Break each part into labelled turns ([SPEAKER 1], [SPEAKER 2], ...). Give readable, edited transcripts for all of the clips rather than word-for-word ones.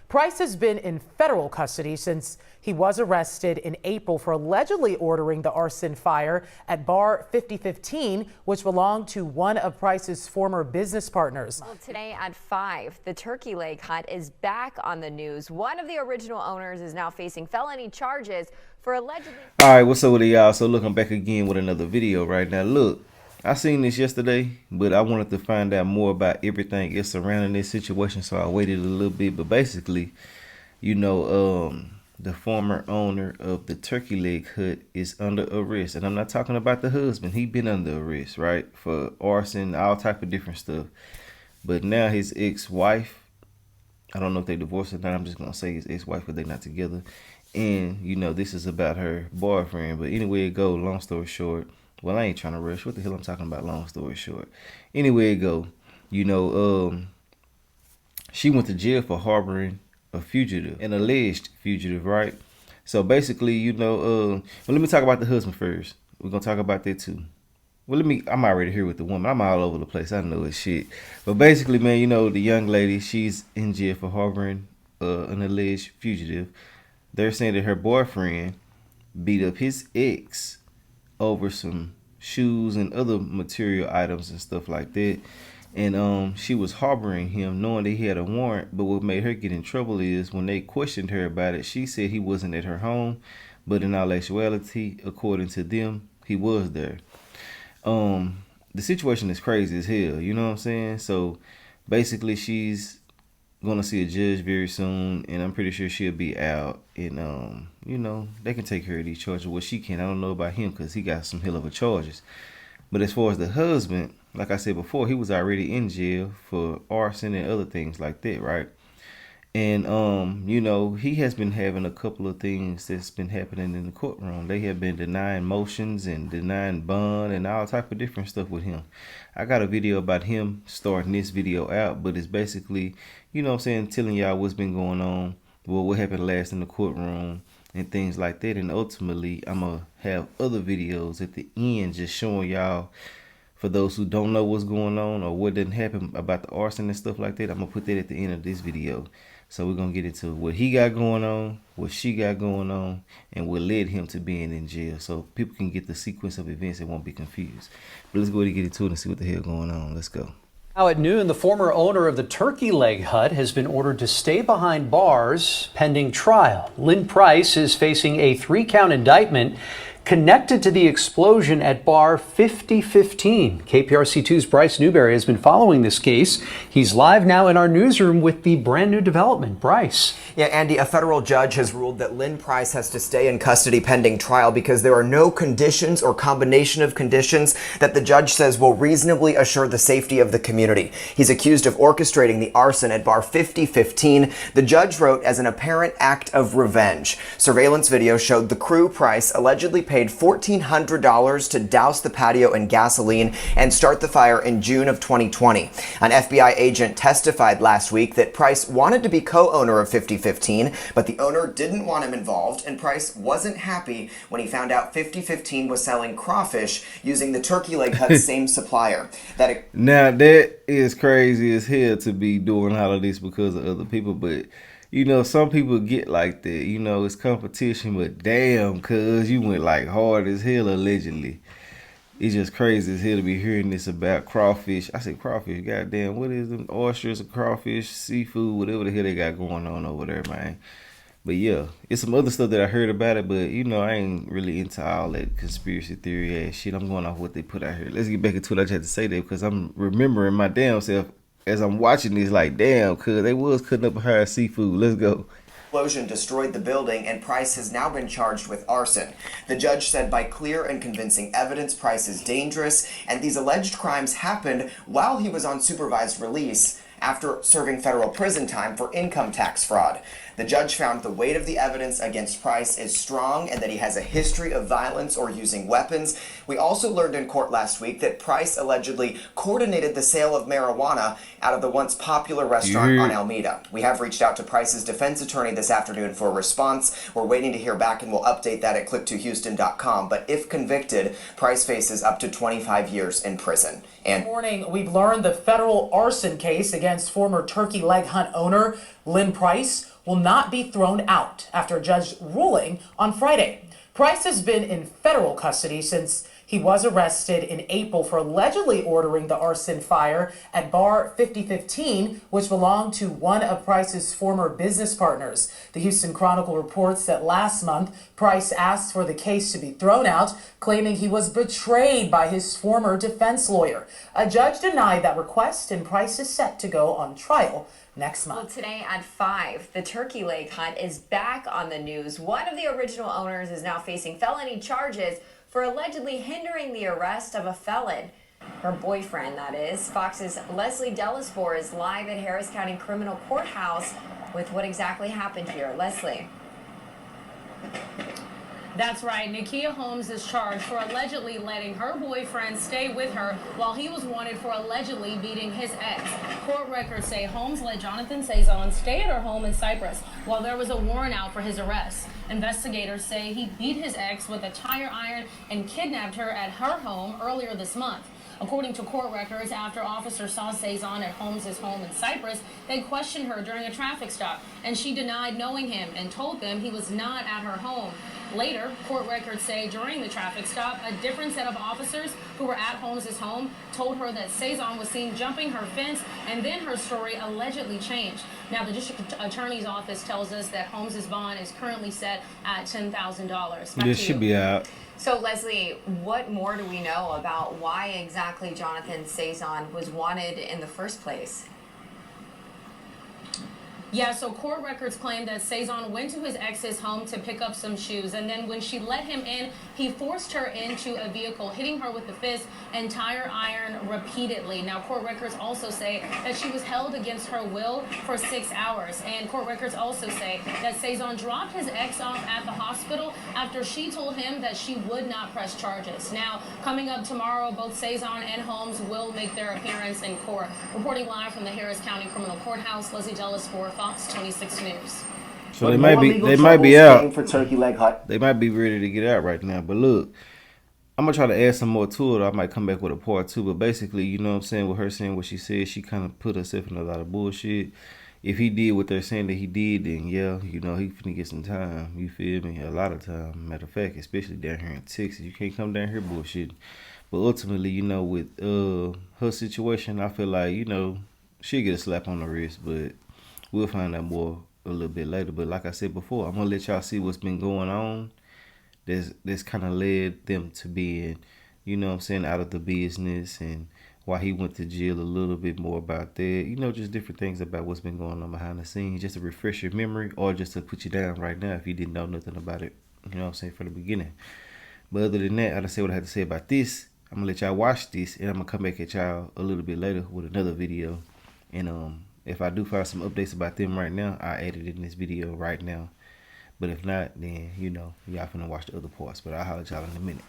[SPEAKER 1] Price has been in federal custody since he was arrested in April for allegedly ordering the arson fire at Bar 5015, which belonged to one of Price's former business partners.
[SPEAKER 2] Well, today at 5, the Turkey Leg Hut is back on the news. One of the original owners is now facing felony charges for allegedly...
[SPEAKER 3] All right, what's up with y'all? So look, I'm back again with another video right now. Look, I seen this yesterday, but I wanted to find out more about everything else surrounding this situation, so I waited a little bit. But basically, you know, the former owner of the Turkey Leg Hut is under arrest, and I'm not talking about the husband. He been under arrest, right, for arson, all type of different stuff. But now his ex-wife, I don't know if they divorced or not. I'm just gonna say his ex-wife, but they're not together. And you know, this is about her boyfriend. But anyway it go, long story short. Well, I ain't trying to rush. What the hell I'm talking about, long story short. Anyway it go, you know, she went to jail for harboring a fugitive, an alleged fugitive, right? So basically, you know, well, let me talk about the husband first. We're gonna talk about that too. Well, I'm already here with the woman. I'm all over the place. I know it's shit. But basically, man, you know, the young lady, she's in jail for harboring an alleged fugitive. They're saying that her boyfriend beat up his ex over some shoes and other material items and stuff like that. And she was harboring him knowing that he had a warrant. But what made her get in trouble is when they questioned her about it, she said he wasn't at her home. But in all actuality, according to them, he was there. The situation is crazy as hell, you know what I'm saying? So basically she's gonna see a judge very soon, and I'm pretty sure she'll be out, and you know, they can take care of these charges. Well, she can. I don't know about him because he got some hell of a charges. But as far as the husband, like I said before, he was already in jail for arson and other things like that, right? And you know, he has been having a couple of things that's been happening in the courtroom. They have been denying motions and denying bond and all type of different stuff with him. I got a video about him starting this video out, but it's basically, you know what I'm saying, telling y'all what's been going on, well, what happened last in the courtroom and things like that. And ultimately, I'm gonna have other videos at the end just showing y'all, for those who don't know what's going on or what didn't happen about the arson and stuff like that. I'm gonna put that at the end of this video. So we're gonna get into what he got going on, what she got going on, and what led him to being in jail, so people can get the sequence of events and won't be confused. But let's go ahead and get into it and see what the hell going on. Let's go.
[SPEAKER 4] Now at noon, the former owner of the Turkey Leg Hut has been ordered to stay behind bars pending trial. Lynn Price is facing a 3-count indictment connected to the explosion at Bar 5015. KPRC2's Bryce Newberry has been following this case. He's live now in our newsroom with the brand new development. Bryce.
[SPEAKER 5] Yeah, Andy, a federal judge has ruled that Lynn Price has to stay in custody pending trial because there are no conditions or combination of conditions that the judge says will reasonably assure the safety of the community. He's accused of orchestrating the arson at Bar 5015. The judge wrote as an apparent act of revenge. Surveillance video showed the crew Price allegedly paid $1,400 to douse the patio in gasoline and start the fire in June of 2020. An FBI agent testified last week that Price wanted to be co-owner of 5015, but the owner didn't want him involved, and Price wasn't happy when he found out 5015 was selling crawfish using the Turkey Leg Hut's same supplier.
[SPEAKER 3] Now that is crazy as hell to be doing all of this because of other people, but you know, some people get like that. You know, it's competition, but damn, cuz you went like hard as hell allegedly. It's just crazy as hell to be hearing this about crawfish. I said crawfish, goddamn, what is them? Oysters or crawfish, seafood, whatever the hell they got going on over there, man. But yeah, it's some other stuff that I heard about it, but you know, I ain't really into all that conspiracy theory ass shit. I'm going off what they put out here. Let's get back into it. I just had to say that because I'm remembering my damn self as I'm watching this, like, damn, cuz they was cutting up her seafood. Let's go.
[SPEAKER 5] Explosion destroyed the building, and Price has now been charged with arson. The judge said by clear and convincing evidence, Price is dangerous, and these alleged crimes happened while he was on supervised release after serving federal prison time for income tax fraud. The judge found the weight of the evidence against Price is strong and that he has a history of violence or using weapons. We also learned in court last week that Price allegedly coordinated the sale of marijuana out of the once popular restaurant on Alameda. We have reached out to Price's defense attorney this afternoon for a response. We're waiting to hear back, and we'll update that at click2houston.com. But if convicted, Price faces up to 25 years in prison. And
[SPEAKER 1] this morning, we've learned the federal arson case against against former turkey leg hunt owner Lynn Price will not be thrown out after a judge ruling on Friday. Price has been in federal custody since he was arrested in April for allegedly ordering the arson fire at Bar 5015, which belonged to one of Price's former business partners. The Houston Chronicle reports that last month, Price asked for the case to be thrown out, claiming he was betrayed by his former defense lawyer. A judge denied that request, and Price is set to go on trial next month.
[SPEAKER 2] Well, today at 5, the turkey leg hunt is back on the news. One of the original owners is now facing felony charges for allegedly hindering the arrest of a felon. Her boyfriend, that is. Fox's Leslie Delisfor is live at Harris County Criminal Courthouse with what exactly happened here. Leslie.
[SPEAKER 6] That's right. Nakia Holmes is charged for allegedly letting her boyfriend stay with her while he was wanted for allegedly beating his ex. Court records say Holmes let Jonathan Cezanne stay at her home in Cypress while there was a warrant out for his arrest. Investigators say he beat his ex with a tire iron and kidnapped her at her home earlier this month. According to court records, after officers saw Cezanne at Holmes' home in Cypress, they questioned her during a traffic stop, and she denied knowing him and told them he was not at her home. Later, court records say during the traffic stop, a different set of officers who were at Holmes' home told her that Cezanne was seen jumping her fence, and then her story allegedly changed. Now, the district attorney's office tells us that Holmes' bond is currently set at $10,000.
[SPEAKER 3] This should be out.
[SPEAKER 2] So, Leslie, what more do we know about why exactly Jonathan Cezanne was wanted in the first place?
[SPEAKER 6] Yeah, so court records claim that Cezanne went to his ex's home to pick up some shoes, and then when she let him in, he forced her into a vehicle, hitting her with the fist and tire iron repeatedly. Now, court records also say that she was held against her will for 6 hours, and court records also say that Cezanne dropped his ex off at the hospital after she told him that she would not press charges. Now, coming up tomorrow, both Cezanne and Holmes will make their appearance in court. Reporting live from the Harris County Criminal Courthouse, Leslie Delisfor, Fox 26 News.
[SPEAKER 3] So they might be out.
[SPEAKER 5] For turkey leg hunt.
[SPEAKER 3] They might be ready to get out right now. But look, I'm gonna try to add some more to it. I might come back with a part 2. But basically, you know what I'm saying, with her saying what she said, she kind of put herself in a lot of bullshit. If he did what they're saying that he did, then yeah, you know, he finna get some time. You feel me? A lot of time. Matter of fact, especially down here in Texas, you can't come down here bullshit. But ultimately, you know, with her situation, I feel like, you know, she'll get a slap on the wrist, but we'll find out more a little bit later. But like I said before, I'm gonna let y'all see what's been going on. That's kind of led them to being, you know what I'm saying, out of the business, and why he went to jail, a little bit more about that. You know, just different things about what's been going on behind the scenes, just to refresh your memory or just to put you down right now if you didn't know nothing about it, you know what I'm saying, from the beginning. But other than that, I just say what I had to say about this. I'm gonna let y'all watch this, and I'm gonna come back at y'all a little bit later with another video. And if I do find some updates about them right now, I added it in this video right now. But if not, then, you know, y'all finna watch the other parts. But I'll holler at y'all in a minute.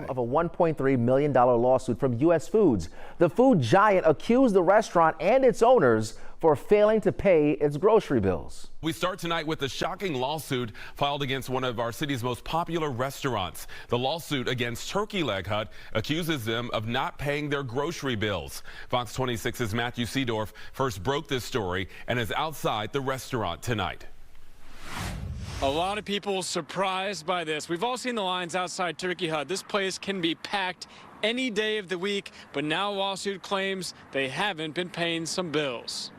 [SPEAKER 7] Of a $1.3 million lawsuit from U.S. Foods. The food giant accused the restaurant and its owners for failing to pay its grocery bills.
[SPEAKER 8] We start tonight with a shocking lawsuit filed against one of our city's most popular restaurants. The lawsuit against Turkey Leg Hut accuses them of not paying their grocery bills. Fox 26's Matthew Seedorf first broke this story and is outside the restaurant tonight.
[SPEAKER 9] A lot of people surprised by this. We've all seen the lines outside Turkey Hut. This place can be packed any day of the week, but now a lawsuit claims they haven't been paying some bills.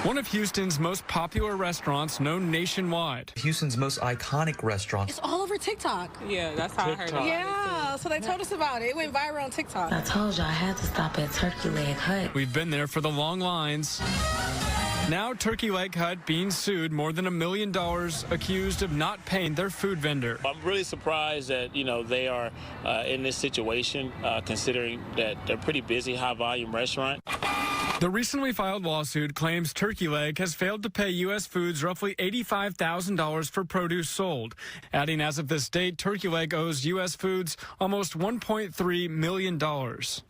[SPEAKER 9] One of Houston's most popular restaurants, known nationwide.
[SPEAKER 10] Houston's most iconic restaurant.
[SPEAKER 11] It's all over TikTok.
[SPEAKER 12] Yeah, that's how I heard about it.
[SPEAKER 11] Yeah, so they told us about it. It went viral on TikTok.
[SPEAKER 12] I told you I had to stop at Turkey Leg Hut.
[SPEAKER 9] We've been there for the long lines. Now Turkey Leg Hut being sued more than $1 million, accused of not paying their food vendor.
[SPEAKER 13] I'm really surprised that, you know, they are in this situation, considering that they're a pretty busy, high-volume restaurant.
[SPEAKER 9] The recently filed lawsuit claims Turkey Leg has failed to pay U.S. Foods roughly $85,000 for produce sold, adding as of this date, Turkey Leg owes U.S. Foods almost $1.3 million.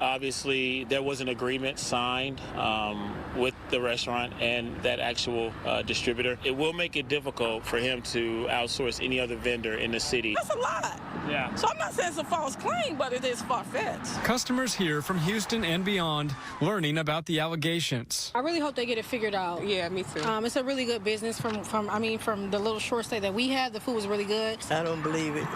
[SPEAKER 13] Obviously, there was an agreement signed with the restaurant and that actual distributor. It will make it difficult for him to outsource any other vendor in the city.
[SPEAKER 11] That's a lot.
[SPEAKER 13] Yeah.
[SPEAKER 11] So I'm not saying it's a false claim, but it is far-fetched.
[SPEAKER 9] Customers here from Houston and beyond learning about the allegations allegations.
[SPEAKER 11] I really hope they get it figured out.
[SPEAKER 14] Yeah, me too.
[SPEAKER 11] It's a really good business from the little short stay that we had. The food was really good.
[SPEAKER 14] I don't believe it.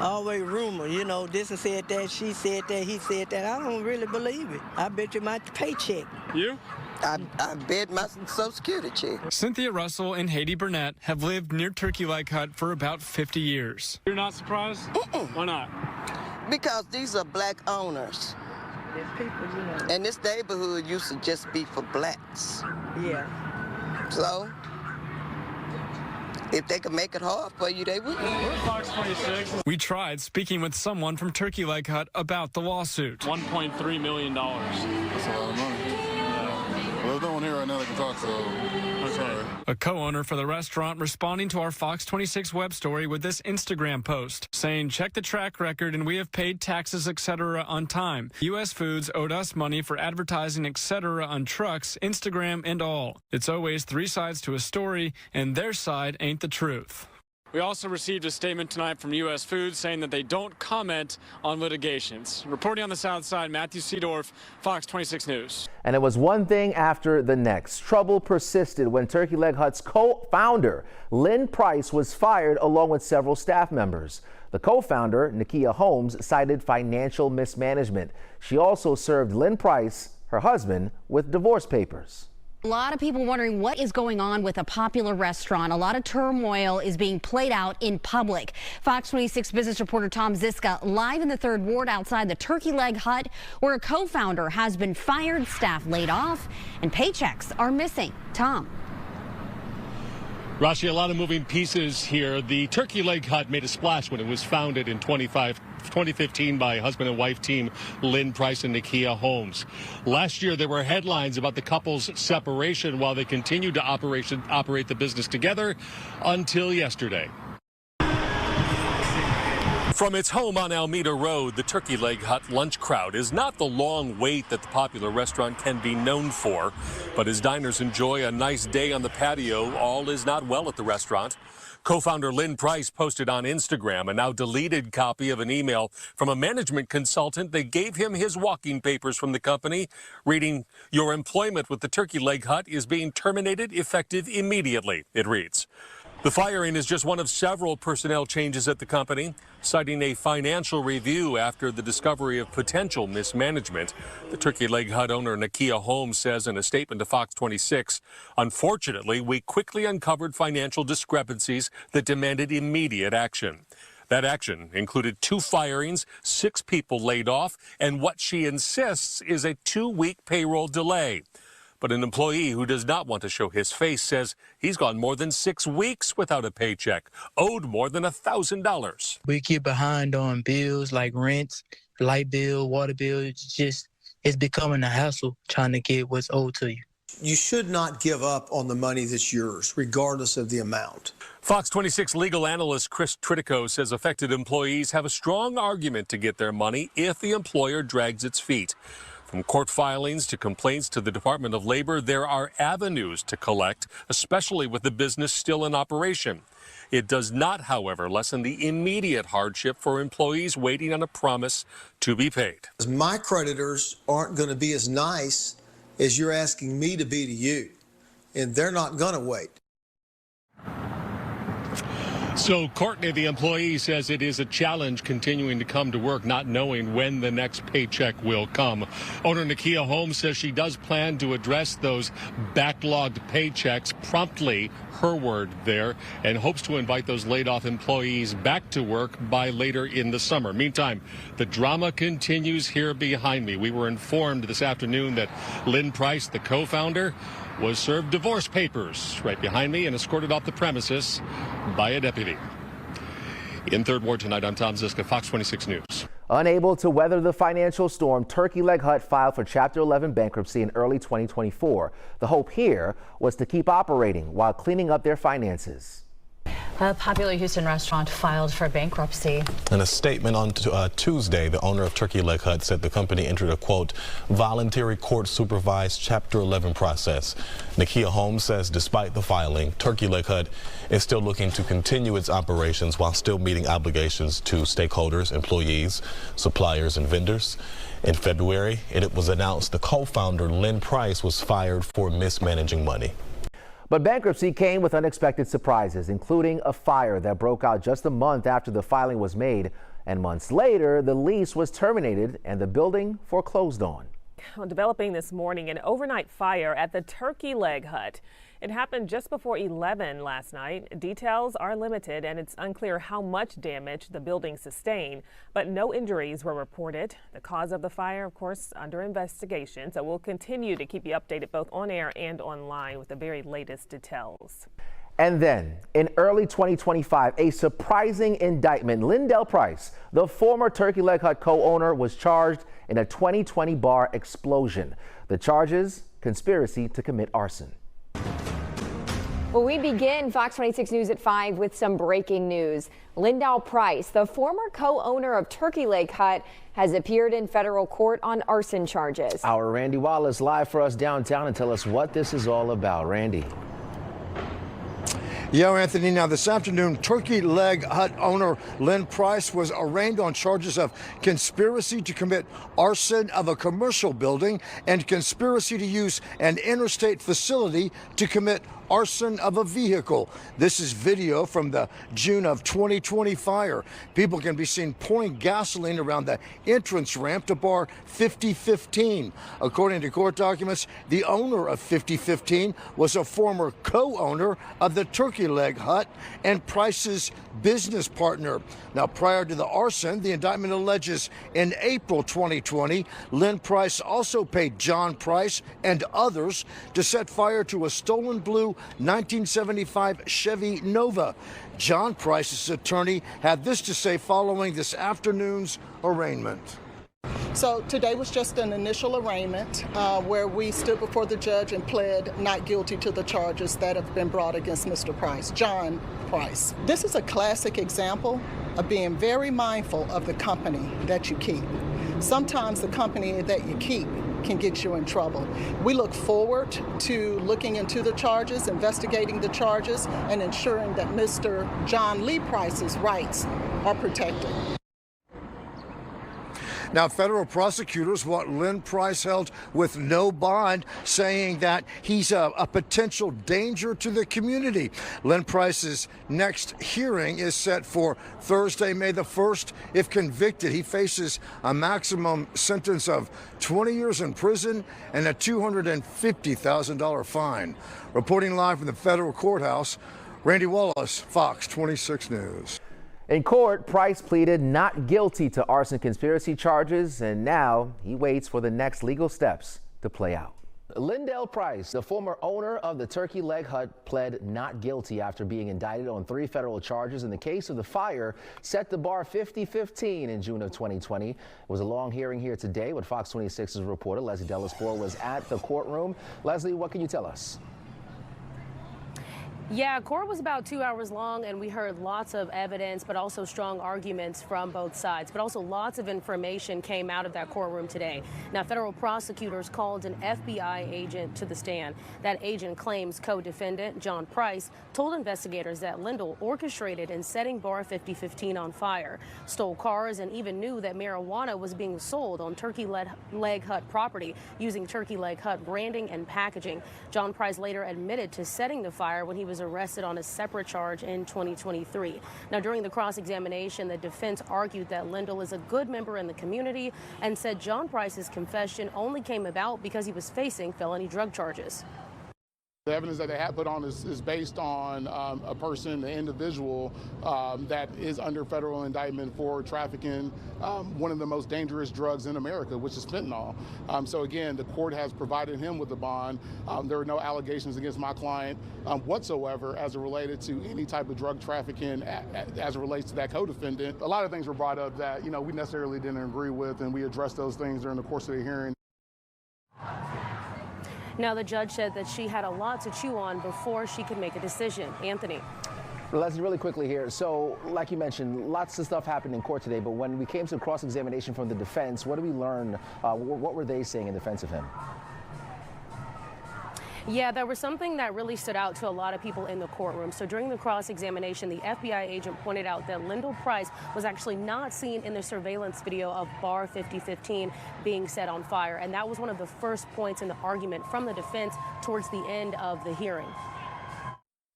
[SPEAKER 14] Always rumor, you know, this said that, she said that, he said that. I don't really believe it. I bet you my paycheck.
[SPEAKER 9] You?
[SPEAKER 14] I bet my Social Security check.
[SPEAKER 9] Cynthia Russell and Haiti Burnett have lived near Turkey Leg Hut for about 50 years. You're not surprised? Why not?
[SPEAKER 14] Because these are black owners. People, you know. And this neighborhood used to just be for blacks. Yeah. So, if they could make it hard for you, they would.
[SPEAKER 9] Fox 26. We tried speaking with someone from Turkey Leg Hut about the lawsuit. $1.3 million.
[SPEAKER 15] That's a lot of money. Well, there's no one here right now that can talk, so I'm sorry.
[SPEAKER 9] A co-owner for the restaurant responding to our Fox 26 web story with this Instagram post, saying, check the track record and we have paid taxes, etc. on time. U.S. Foods owed us money for advertising, etc. on trucks, Instagram, and all. It's always three sides to a story, and their side ain't the truth. We also received a statement tonight from U.S. Foods saying that they don't comment on litigations. Reporting on the South Side, Matthew Seedorf, Fox 26 News.
[SPEAKER 7] And it was one thing after the next. Trouble persisted when Turkey Leg Hut's co-founder, Lynn Price, was fired along with several staff members. The co-founder, Nakia Holmes, cited financial mismanagement. She also served Lynn Price, her husband, with divorce papers.
[SPEAKER 16] A lot of people wondering what is going on with a popular restaurant. A lot of turmoil is being played out in public. Fox 26 business reporter Tom Ziska live in the 3rd Ward outside the Turkey Leg Hut, where a co-founder has been fired, staff laid off, and paychecks are missing. Tom.
[SPEAKER 17] Rashi, a lot of moving pieces here. The Turkey Leg Hut made a splash when it was founded in 2015 by husband and wife team Lynn Price and Nakia Holmes. Last year, there were headlines about the couple's separation while they continued to operate the business together until yesterday. From its home on Alameda Road, the Turkey Leg Hut lunch crowd is not the long wait that the popular restaurant can be known for. But as diners enjoy a nice day on the patio, all is not well at the restaurant. Co-founder Lynn Price posted on Instagram a now deleted copy of an email from a management consultant that gave him his walking papers from the company, reading, "Your employment with the Turkey Leg Hut is being terminated effective immediately," it reads. The firing is just one of several personnel changes at the company, citing a financial review after the discovery of potential mismanagement. The Turkey Leg Hut owner Nakia Holmes says in a statement to Fox 26, "Unfortunately, we quickly uncovered financial discrepancies that demanded immediate action." That action included 2 firings, 6 people laid off, and what she insists is a 2-week payroll delay. But an employee who does not want to show his face says he's gone more than 6 weeks without a paycheck, owed more than $1,000.
[SPEAKER 18] We get behind on bills like rent, light bill, water bill. It's becoming a hassle trying to get what's owed to you.
[SPEAKER 19] You should not give up on the money that's yours, regardless of the amount.
[SPEAKER 17] Fox 26 legal analyst Chris Tritico says affected employees have a strong argument to get their money if the employer drags its feet. From court filings to complaints to the Department of Labor, there are avenues to collect, especially with the business still in operation. It does not, however, lessen the immediate hardship for employees waiting on a promise to be paid.
[SPEAKER 19] My creditors aren't going to be as nice as you're asking me to be to you, and they're not going to wait.
[SPEAKER 17] So Courtney, the employee, says it is a challenge continuing to come to work, not knowing when the next paycheck will come. Owner Nakia Holmes says she does plan to address those backlogged paychecks promptly, her word there, and hopes to invite those laid off employees back to work by later in the summer. Meantime, the drama continues here behind me. We were informed this afternoon that Lynn Price, the co-founder, was served divorce papers right behind me and escorted off the premises by a deputy. In 3rd Ward tonight, I'm Tom Ziska, Fox 26 News.
[SPEAKER 7] Unable to weather the financial storm, Turkey Leg Hut filed for Chapter 11 bankruptcy in early 2024. The hope here was to keep operating while cleaning up their finances.
[SPEAKER 20] A popular Houston restaurant filed for bankruptcy.
[SPEAKER 21] In a statement on Tuesday, the owner of Turkey Leg Hut said the company entered a, quote, voluntary court-supervised Chapter 11 process. Nakia Holmes says despite the filing, Turkey Leg Hut is still looking to continue its operations while still meeting obligations to stakeholders, employees, suppliers, and vendors. In February, it was announced the co-founder, Lynn Price, was fired for mismanaging money.
[SPEAKER 7] But bankruptcy came with unexpected surprises, including a fire that broke out just a month after the filing was made. And months later, the lease was terminated and the building foreclosed on.
[SPEAKER 22] Developing this morning, an overnight fire at the Turkey Leg Hut. It happened just before 11 last night. Details are limited and it's unclear how much damage the building sustained, but no injuries were reported. The cause of the fire, of course, under investigation. So we'll continue to keep you updated both on air and online with the very latest details.
[SPEAKER 7] And then in early 2025, a surprising indictment. Lindell Price, the former Turkey Leg Hut co-owner, was charged in a 2020 bar explosion. The charges: conspiracy to commit arson.
[SPEAKER 2] Well, we begin Fox 26 News at 5 with some breaking news. Lindell Price, the former co-owner of Turkey Leg Hut, has appeared in federal court on arson charges.
[SPEAKER 7] Our Randy Wallace live for us downtown and tell us what this is all about. Randy.
[SPEAKER 23] Yeah, Anthony. Now, this afternoon, Turkey Leg Hut owner Lynn Price was arraigned on charges of conspiracy to commit arson of a commercial building and conspiracy to use an interstate facility to commit arson of a vehicle. This is video from the June of 2020 fire. People can be seen pouring gasoline around the entrance ramp to bar 5015. According to court documents, the owner of 5015 was a former co-owner of the Turkey Leg Hut and Price's business partner. Now, prior to the arson, the indictment alleges in April 2020, Lynn Price also paid John Price and others to set fire to a stolen blue 1975 Chevy Nova. John Price's attorney had this to say following this afternoon's arraignment.
[SPEAKER 24] So today was just an initial arraignment where we stood before the judge and pled not guilty to the charges that have been brought against Mr. Price, John Price. This is a classic example of being very mindful of the company that you keep. Sometimes the company that you keep can get you in trouble. We look forward to looking into the charges, investigating the charges, and ensuring that Mr. John Lee Price's rights are protected.
[SPEAKER 23] Now, federal prosecutors want Lynn Price held with no bond, saying that he's a potential danger to the community. Lynn Price's next hearing is set for Thursday, May the 1st. If convicted, he faces a maximum sentence of 20 years in prison and a $250,000 fine. Reporting live from the federal courthouse, Randy Wallace, Fox 26 News.
[SPEAKER 7] In court, Price pleaded not guilty to arson conspiracy charges, and now he waits for the next legal steps to play out. Lindell Price, the former owner of the Turkey Leg Hut, pled not guilty after being indicted on 3 federal charges in the case of the fire set to bar 5015 in June of 2020. It was a long hearing here today with Fox 26's reporter Leslie Delaspore was at the courtroom. Leslie, what can you tell us?
[SPEAKER 6] Yeah, court was about 2 hours long, and we heard lots of evidence, but also strong arguments from both sides. But also lots of information came out of that courtroom today. Now, federal prosecutors called an FBI agent to the stand. That agent claims co-defendant John Price told investigators that Lindell orchestrated in setting bar 5015 on fire, stole cars, and even knew that marijuana was being sold on Turkey Leg Hut property using Turkey Leg Hut branding and packaging. John Price later admitted to setting the fire when he was arrested on a separate charge in 2023. Now, during the cross-examination, the defense argued that Lindell is a good member in the community and said John Price's confession only came about because he was facing felony drug charges.
[SPEAKER 15] The evidence that they have put on is based on a person, an individual that is under federal indictment for trafficking one of the most dangerous drugs in America, which is fentanyl. So again, the court has provided him with a bond. There are no allegations against my client whatsoever as it related to any type of drug trafficking as it relates to that co-defendant. A lot of things were brought up that we necessarily didn't agree with, and we addressed those things during the course of the hearing.
[SPEAKER 6] Now, the judge said that she had a lot to chew on before she could make a decision. Anthony.
[SPEAKER 7] Leslie, really quickly here. So, like you mentioned, lots of stuff happened in court today, but when we came to cross-examination from the defense, what did we learn? What were they saying in defense of him?
[SPEAKER 1] Yeah, there was something that really stood out to a lot of people in the courtroom. So during the cross-examination, the FBI agent pointed out that Lyndall Price was actually not seen in the surveillance video of bar 5015 being set on fire. And that was one of the first points in the argument from the defense towards the end of the hearing.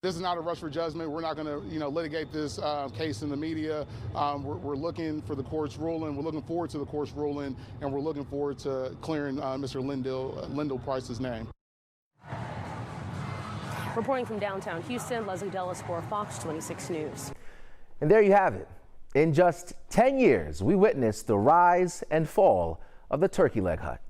[SPEAKER 15] This is not a rush for judgment. We're not going to, litigate this case in the media. We're looking for the court's ruling. We're looking forward to the court's ruling, and we're looking forward to clearing Mr. Lyndall Price's name.
[SPEAKER 1] Reporting from downtown Houston, Leslie Dellis for Fox 26 News.
[SPEAKER 7] And there you have it. In just 10 years, we witnessed the rise and fall of the turkey leg hut.